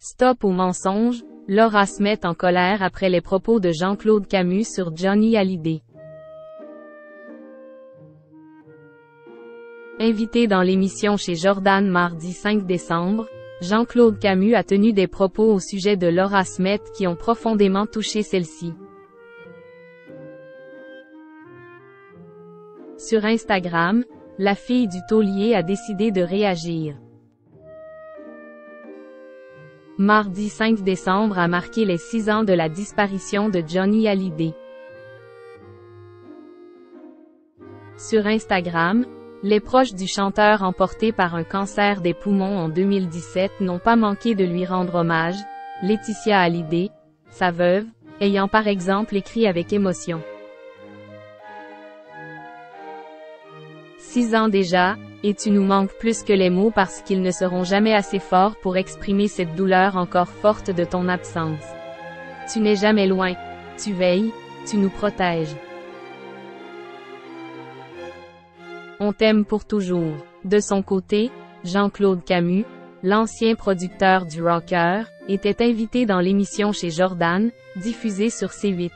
Stop aux mensonges, Laura se met en colère après les propos de Jean-Claude Camus sur Johnny Hallyday. Invité dans l'émission chez Jordan mardi 5 décembre, Jean-Claude Camus a tenu des propos au sujet de Laura Smet qui ont profondément touché celle-ci. Sur Instagram, la fille du taulier a décidé de réagir. Mardi 5 décembre a marqué les 6 ans de la disparition de Johnny Hallyday. Sur Instagram, les proches du chanteur emporté par un cancer des poumons en 2017 n'ont pas manqué de lui rendre hommage, Laetitia Hallyday, sa veuve, ayant par exemple écrit avec émotion. 6 ans déjà, et tu nous manques plus que les mots parce qu'ils ne seront jamais assez forts pour exprimer cette douleur encore forte de ton absence. Tu n'es jamais loin, tu veilles, tu nous protèges. On t'aime pour toujours. De son côté, Jean-Claude Camus, l'ancien producteur du rocker, était invité dans l'émission chez Jordan, diffusée sur C8.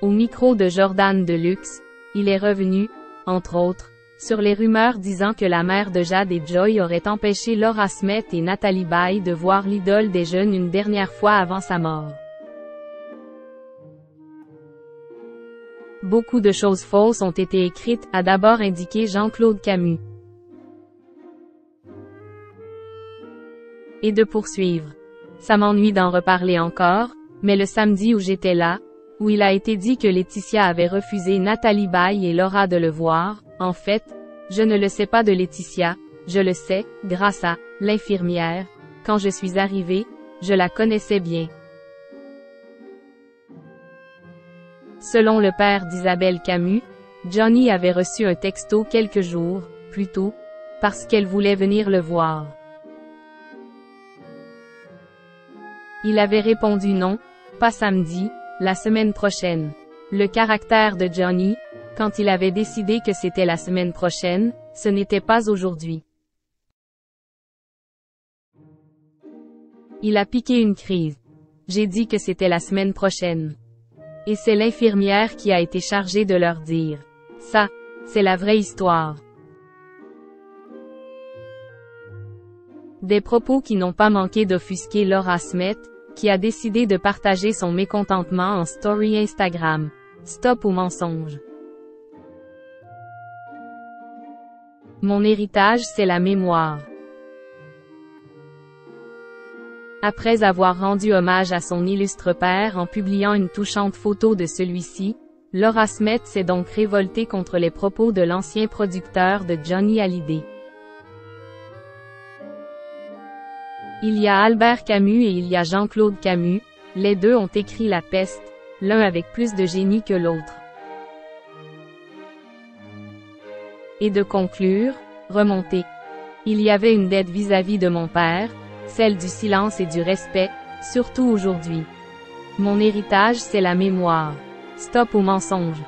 Au micro de Jordan Deluxe, il est revenu, entre autres, sur les rumeurs disant que la mère de Jade et Joy aurait empêché Laura Smet et Nathalie Baye de voir l'idole des jeunes une dernière fois avant sa mort. Beaucoup de choses fausses ont été écrites, a d'abord indiqué Jean-Claude Camus. Et de poursuivre. Ça m'ennuie d'en reparler encore, mais le samedi où j'étais là, où il a été dit que Laetitia avait refusé Nathalie Baye et Laura de le voir, en fait, je ne le sais pas de Laetitia, je le sais, grâce à l'infirmière. Quand je suis arrivée, je la connaissais bien. Selon le père d'Isabelle Camus, Johnny avait reçu un texto quelques jours plus tôt, parce qu'elle voulait venir le voir. Il avait répondu non, pas samedi, la semaine prochaine. Le caractère de Johnny, quand il avait décidé que c'était la semaine prochaine, ce n'était pas aujourd'hui. Il a piqué une crise. J'ai dit que c'était la semaine prochaine. Et c'est l'infirmière qui a été chargée de leur dire. Ça, c'est la vraie histoire. Des propos qui n'ont pas manqué d'offusquer Laura Smet, qui a décidé de partager son mécontentement en story Instagram. Stop aux mensonges. Mon héritage, c'est la mémoire. Après avoir rendu hommage à son illustre père en publiant une touchante photo de celui-ci, Laura Smet s'est donc révoltée contre les propos de l'ancien producteur de Johnny Hallyday. Il y a Albert Camus et il y a Jean-Claude Camus, les deux ont écrit la peste, l'un avec plus de génie que l'autre. Et de conclure, remonter. Il y avait une dette vis-à-vis de mon père, celle du silence et du respect, surtout aujourd'hui. Mon héritage c'est la mémoire. Stop aux mensonges.